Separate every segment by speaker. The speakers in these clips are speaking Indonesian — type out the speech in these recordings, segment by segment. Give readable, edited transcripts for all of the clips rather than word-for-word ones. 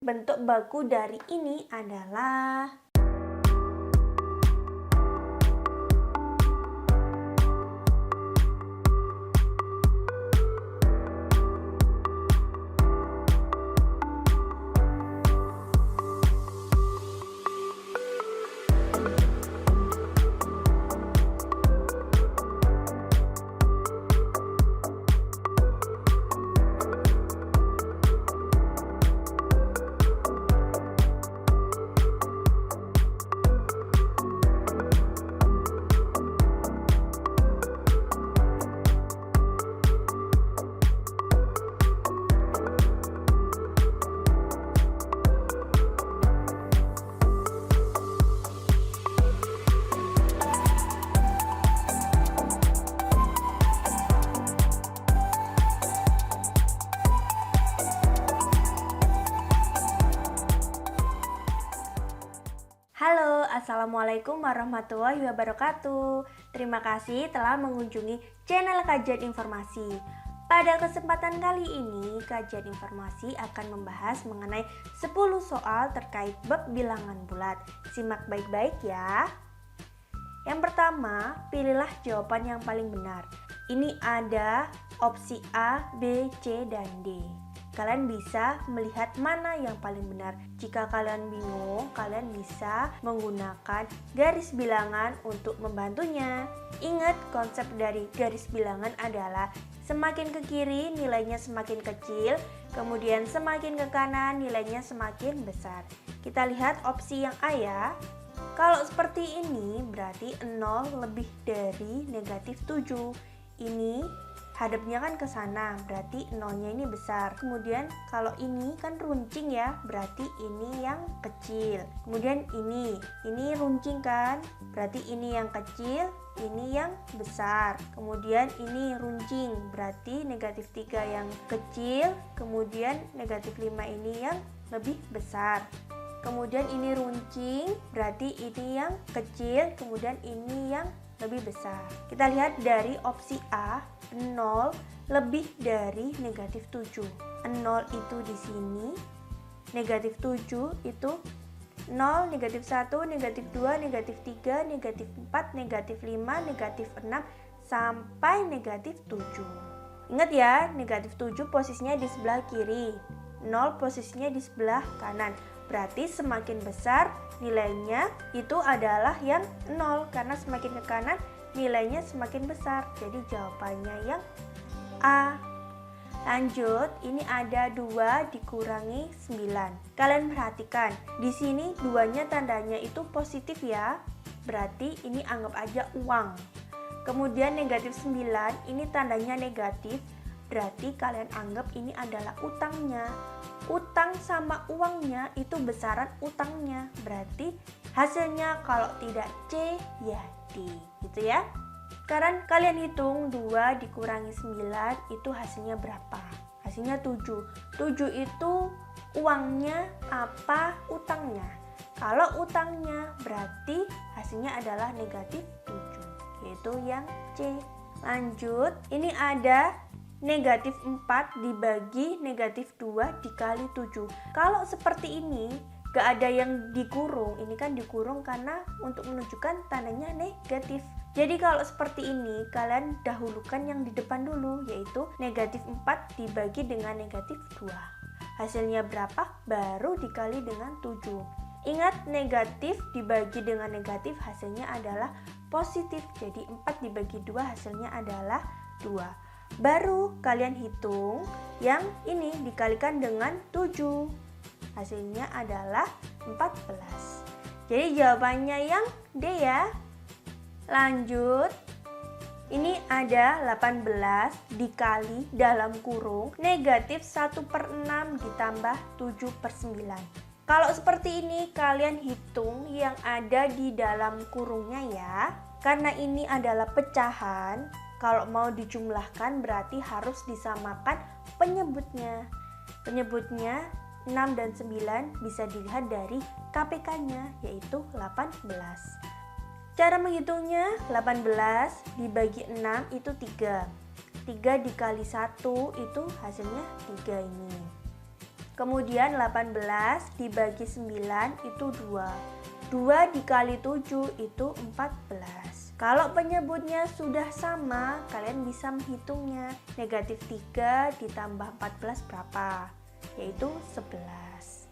Speaker 1: Bentuk baku dari ini adalah Halo, Assalamualaikum warahmatullahi wabarakatuh. Terima kasih telah mengunjungi channel Kajian Informasi. Pada kesempatan kali ini, Kajian Informasi akan membahas mengenai 10 soal terkait bab bilangan bulat. Simak baik-baik ya. Yang pertama, pilihlah jawaban yang paling benar. Ini ada opsi A, B, C, dan D. Kalian bisa melihat mana yang paling benar. Jika kalian bingung, kalian bisa menggunakan garis bilangan untuk membantunya. Ingat, konsep dari garis bilangan adalah semakin ke kiri nilainya semakin kecil, kemudian semakin ke kanan nilainya semakin besar. Kita lihat opsi yang A ya. Kalau seperti ini berarti 0 lebih dari negatif 7. Ini hadapnya kan ke sana, berarti nolnya ini besar. Kemudian kalau ini kan runcing ya, berarti ini yang kecil. Kemudian ini runcing kan, berarti ini yang kecil, ini yang besar. Kemudian ini runcing, berarti negatif 3 yang kecil, kemudian negatif 5 ini yang lebih besar. Kemudian ini runcing, berarti ini yang kecil, kemudian ini yang lebih besar. Kita lihat dari opsi A, 0 lebih dari negatif 7. 0 itu di sini, negatif 7 itu 0, negatif 1, negatif 2, negatif 3, negatif 4, negatif 5, negatif 6, sampai negatif 7. Ingat ya, negatif 7 posisinya di sebelah kiri, 0 posisinya di sebelah kanan. Berarti semakin besar nilainya itu adalah yang 0, karena semakin ke kanan nilainya semakin besar. Jadi jawabannya yang A. Lanjut, ini ada 2 dikurangi 9. Kalian perhatikan, di sini 2-nya tandanya itu positif ya. Berarti ini anggap aja uang. Kemudian negatif 9 ini tandanya negatif. Berarti kalian anggap ini adalah utangnya. Utang sama uangnya itu besaran utangnya. Berarti hasilnya kalau tidak C ya D, gitu ya. Sekarang kalian hitung 2 dikurangi 9 itu hasilnya berapa? Hasilnya 7. 7 itu uangnya apa utangnya? Kalau utangnya berarti hasilnya adalah negatif 7, yaitu yang C. Lanjut, ini ada negatif 4 dibagi negatif 2 dikali 7. Kalau seperti ini, gak ada yang dikurung. Ini kan dikurung karena untuk menunjukkan tandanya negatif. Jadi kalau seperti ini, kalian dahulukan yang di depan dulu, yaitu negatif 4 dibagi dengan negatif 2. Hasilnya berapa? Baru dikali dengan 7. Ingat, negatif dibagi dengan negatif hasilnya adalah positif. Jadi 4 dibagi 2 hasilnya adalah 2. Baru kalian hitung yang ini dikalikan dengan 7. Hasilnya adalah 14. Jadi jawabannya yang D ya. Lanjut. Ini ada 18 dikali dalam kurung negatif 1/6 ditambah 7/9. Kalau seperti ini kalian hitung yang ada di dalam kurungnya ya. Karena ini adalah pecahan, kalau mau dijumlahkan berarti harus disamakan penyebutnya. Penyebutnya 6 dan 9 bisa dilihat dari KPK-nya, yaitu 18. Cara menghitungnya, 18 dibagi 6 itu 3. 3 dikali 1 itu hasilnya 3 ini. Kemudian 18 dibagi 9 itu 2. 2 dikali 7 itu 14. Kalau penyebutnya sudah sama, kalian bisa menghitungnya. Negatif 3 ditambah 14 berapa? Yaitu 11.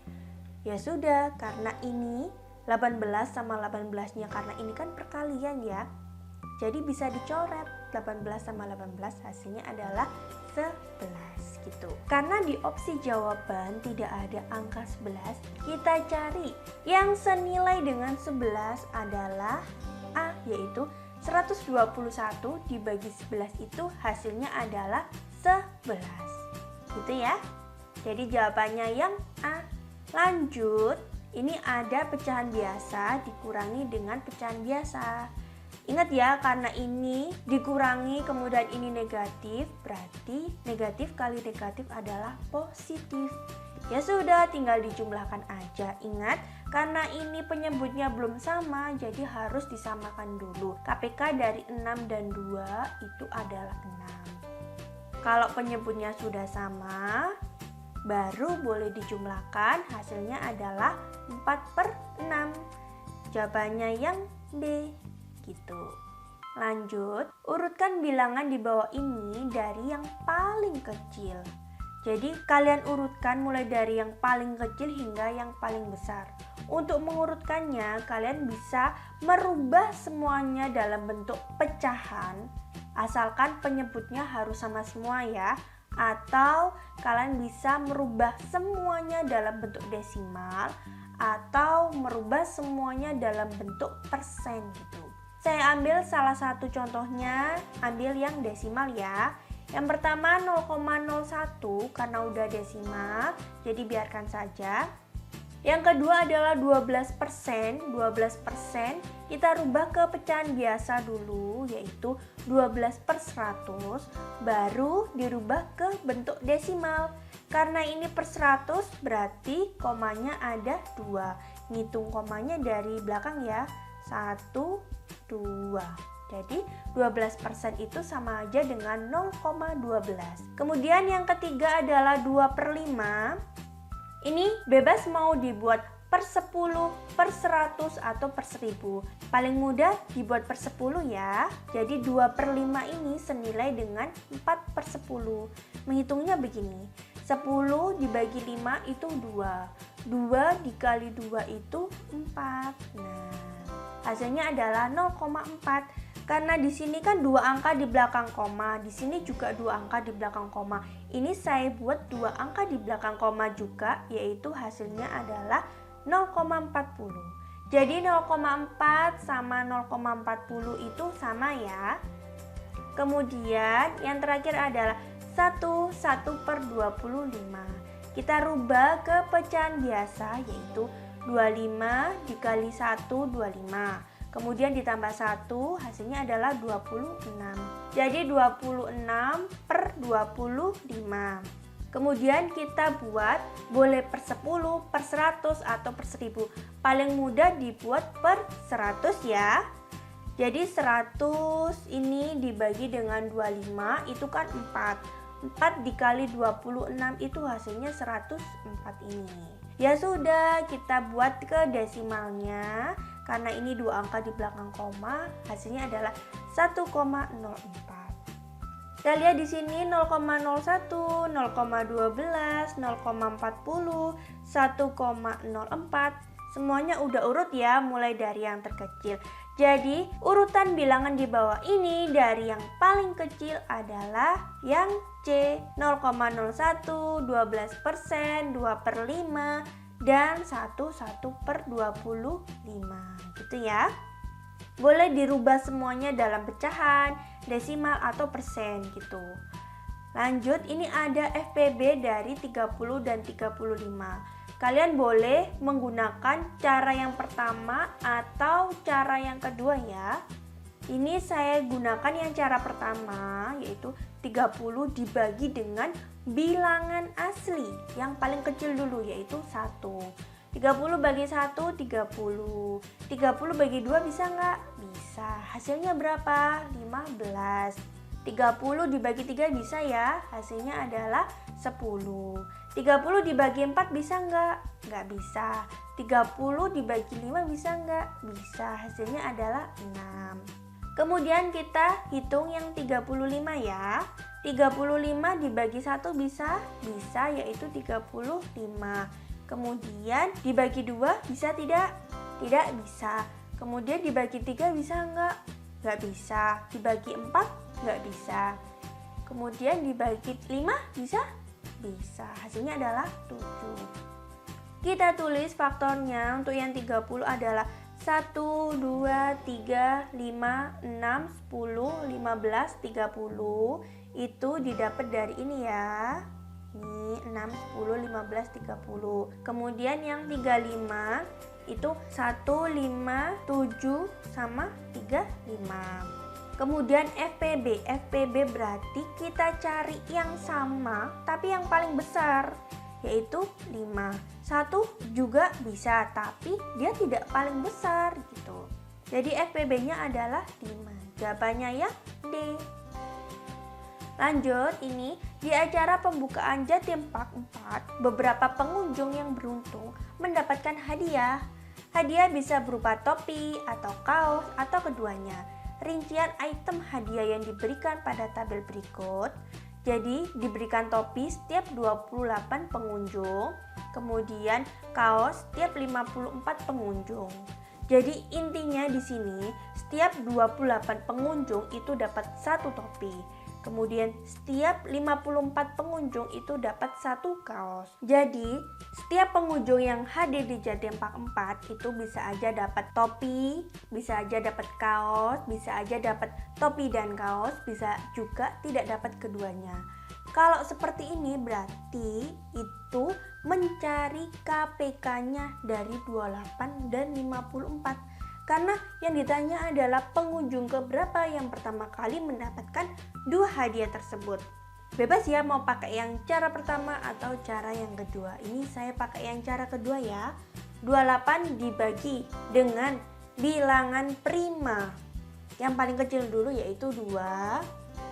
Speaker 1: Ya sudah, karena ini 18 sama 18-nya, karena ini kan perkalian ya. Jadi bisa dicoret, 18 sama 18 hasilnya adalah 11 gitu. Karena di opsi jawaban tidak ada angka 11, kita cari yang senilai dengan 11 adalah A, yaitu 121 dibagi 11 itu hasilnya adalah 11. Gitu ya. Jadi jawabannya yang A. Lanjut, ini ada pecahan biasa dikurangi dengan pecahan biasa. Ingat ya, karena ini dikurangi kemudian ini negatif, berarti negatif kali negatif adalah positif. Ya sudah, tinggal dijumlahkan aja. Ingat, karena ini penyebutnya belum sama, jadi harus disamakan dulu. KPK dari 6 dan 2 itu adalah 6. Kalau penyebutnya sudah sama, baru boleh dijumlahkan, hasilnya adalah 4/6. Jawabannya yang B. Gitu. Lanjut, urutkan bilangan di bawah ini dari yang paling kecil. Jadi kalian urutkan mulai dari yang paling kecil hingga yang paling besar. Untuk mengurutkannya, kalian bisa merubah semuanya dalam bentuk pecahan, asalkan penyebutnya harus sama semua ya. Atau kalian bisa merubah semuanya dalam bentuk desimal, atau merubah semuanya dalam bentuk persen gitu. Saya ambil salah satu contohnya, ambil yang desimal ya. Yang pertama 0,01 karena udah desimal, jadi biarkan saja. Yang kedua adalah 12%. 12% kita rubah ke pecahan biasa dulu, yaitu 12/100, baru dirubah ke bentuk desimal. Karena ini per 100 berarti komanya ada 2. Ngitung komanya dari belakang ya. 1, 2. Jadi 12% itu sama aja dengan 0,12. Kemudian yang ketiga adalah 2/5. Ini bebas mau dibuat per 10, per 100, atau per 1000. Paling mudah dibuat per 10 ya. Jadi 2/5 ini senilai dengan 4/10. Menghitungnya begini. 10 dibagi 5 itu 2. 2 dikali 2 itu 4. Nah, hasilnya adalah 0,4. Karena di sini kan 2 angka di belakang koma, di sini juga 2 angka di belakang koma. Ini saya buat 2 angka di belakang koma juga, yaitu hasilnya adalah 0,40. Jadi 0,4 sama 0,40 itu sama ya. Kemudian yang terakhir adalah 1/25. Kita rubah ke pecahan biasa, yaitu 25 dikali 1, 25. Kemudian ditambah 1, hasilnya adalah 26. Jadi 26/25. Kemudian kita buat boleh per 10, per 100, atau per 1000. Paling mudah dibuat per 100 ya. Jadi 100 ini dibagi dengan 25 itu kan 4. 4 dikali 26 itu hasilnya 104 ini. Ya sudah, kita buat ke desimalnya. Karena ini 2 angka di belakang koma, hasilnya adalah 1,04. Kita lihat di sini 0,01, 0,12, 0,40, 1,04. Semuanya udah urut ya, mulai dari yang terkecil. Jadi, urutan bilangan di bawah ini dari yang paling kecil adalah yang C, 0,01, 12%, 2/5, dan 1/25 gitu ya. Boleh dirubah semuanya dalam pecahan, desimal, atau persen gitu. Lanjut, ini ada FPB dari 30 dan 35. Kalian boleh menggunakan cara yang pertama atau cara yang kedua ya. Ini saya gunakan yang cara pertama, yaitu 30 dibagi dengan bilangan asli yang paling kecil dulu, yaitu 1. 30 bagi 1, 30. 30 bagi 2 bisa nggak? Bisa. Hasilnya berapa? 15. 30 dibagi 3 bisa ya, hasilnya adalah 10. 30 dibagi 4 bisa nggak? Nggak bisa. 30 dibagi 5 bisa nggak? Bisa, hasilnya adalah 6. Kemudian kita hitung yang 35 ya. 35 dibagi 1 bisa? Bisa, yaitu 35. Kemudian dibagi 2 bisa tidak? Tidak bisa. Kemudian dibagi 3 bisa nggak? Nggak bisa. Dibagi 4 nggak bisa. Kemudian dibagi 5 bisa? Bisa. Hasilnya adalah 7. Kita tulis faktornya untuk yang 30 adalah 1, 2, 3, 5, 6, 10, 15, 30. Itu didapat dari ini ya. Ini 6, 10, 15, 30. Kemudian yang 35 itu 1, 5, 7 sama 35. Kemudian FPB berarti kita cari yang sama tapi yang paling besar, yaitu 5. 1 juga bisa tapi dia tidak paling besar gitu. Jadi FPB-nya adalah 5. Jawabannya ya D. Lanjut, ini di acara pembukaan Jatim Park 4, beberapa pengunjung yang beruntung mendapatkan hadiah. Hadiah bisa berupa topi atau kaos atau keduanya. Rincian item hadiah yang diberikan pada tabel berikut. Jadi diberikan topi setiap 28 pengunjung, kemudian kaos setiap 54 pengunjung. Jadi intinya di sini setiap 28 pengunjung itu dapat satu topi. Kemudian setiap 54 pengunjung itu dapat satu kaos. Jadi setiap pengunjung yang hadir di Jatim Park 4 itu bisa aja dapat topi, bisa aja dapat kaos, bisa aja dapat topi dan kaos, bisa juga tidak dapat keduanya. Kalau seperti ini berarti itu mencari KPK-nya dari 28 dan 54. Karena yang ditanya adalah pengunjung keberapa yang pertama kali mendapatkan dua hadiah tersebut. Bebas ya mau pakai yang cara pertama atau cara yang kedua. Ini saya pakai yang cara kedua ya. 28 dibagi dengan bilangan prima. Yang paling kecil dulu yaitu 2.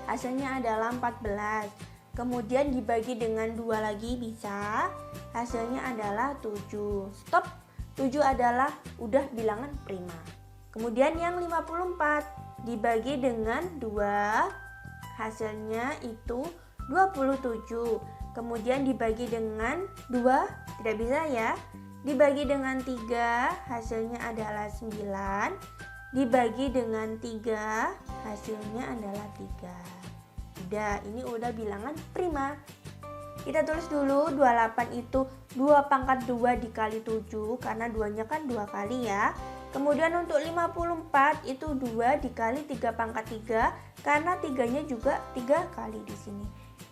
Speaker 1: Hasilnya adalah 14. Kemudian dibagi dengan 2 lagi bisa. Hasilnya adalah 7. Stop. 7 adalah udah bilangan prima. Kemudian yang 54 dibagi dengan 2, hasilnya itu 27. Kemudian dibagi dengan 2, tidak bisa ya. Dibagi dengan 3, hasilnya adalah 9. Dibagi dengan 3, hasilnya adalah 3. Udah, ini udah bilangan prima. Kita tulis dulu 28 itu 2 pangkat 2 dikali 7 karena 2-nya kan 2 kali ya. Kemudian untuk 54 itu 2 dikali 3 pangkat 3 karena 3-nya juga 3 kali di sini.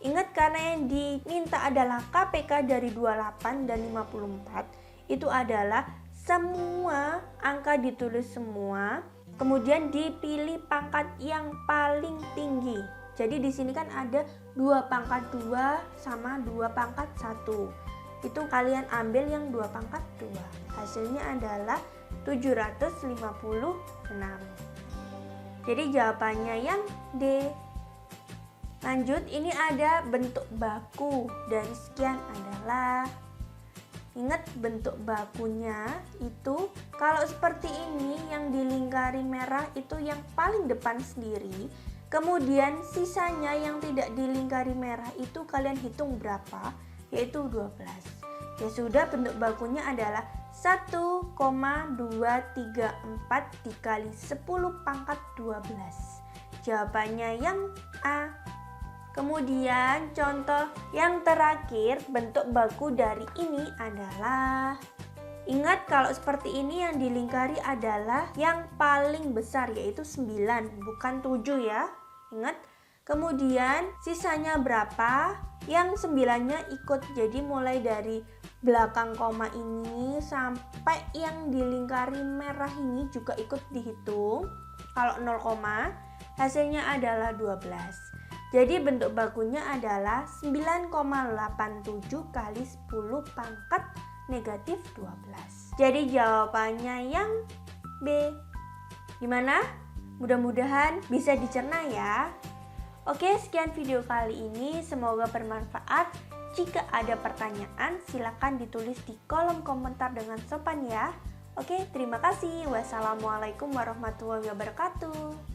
Speaker 1: Ingat karena yang diminta adalah KPK dari 28 dan 54 itu adalah semua angka ditulis semua, kemudian dipilih pangkat yang paling tinggi. Jadi di sini kan ada 2 pangkat 2 sama 2 pangkat 1. Itu kalian ambil yang 2 pangkat 2. Hasilnya adalah 756. Jadi jawabannya yang D. Lanjut, ini ada bentuk baku dari sekian adalah. Ingat bentuk bakunya itu kalau seperti ini yang dilingkari merah itu yang paling depan sendiri. Kemudian sisanya yang tidak dilingkari merah itu kalian hitung berapa, yaitu 12. Ya sudah, bentuk bakunya adalah 1,234 dikali 10 pangkat 12. Jawabannya yang A. Kemudian contoh yang terakhir, bentuk baku dari ini adalah, ingat kalau seperti ini yang dilingkari adalah yang paling besar yaitu 9, bukan 7 ya. Ingat. Kemudian sisanya berapa? Yang 9-nya ikut. Jadi mulai dari belakang koma ini sampai yang dilingkari merah ini juga ikut dihitung. Kalau 0, hasilnya adalah 12. Jadi bentuk bakunya adalah 9,87 kali 10 pangkat negatif 12. Jadi jawabannya yang B. Gimana? Mudah-mudahan bisa dicerna ya. Oke, sekian video kali ini, semoga bermanfaat. Jika ada pertanyaan, silakan ditulis di kolom komentar dengan sopan ya. Oke, terima kasih. Wassalamualaikum warahmatullahi wabarakatuh.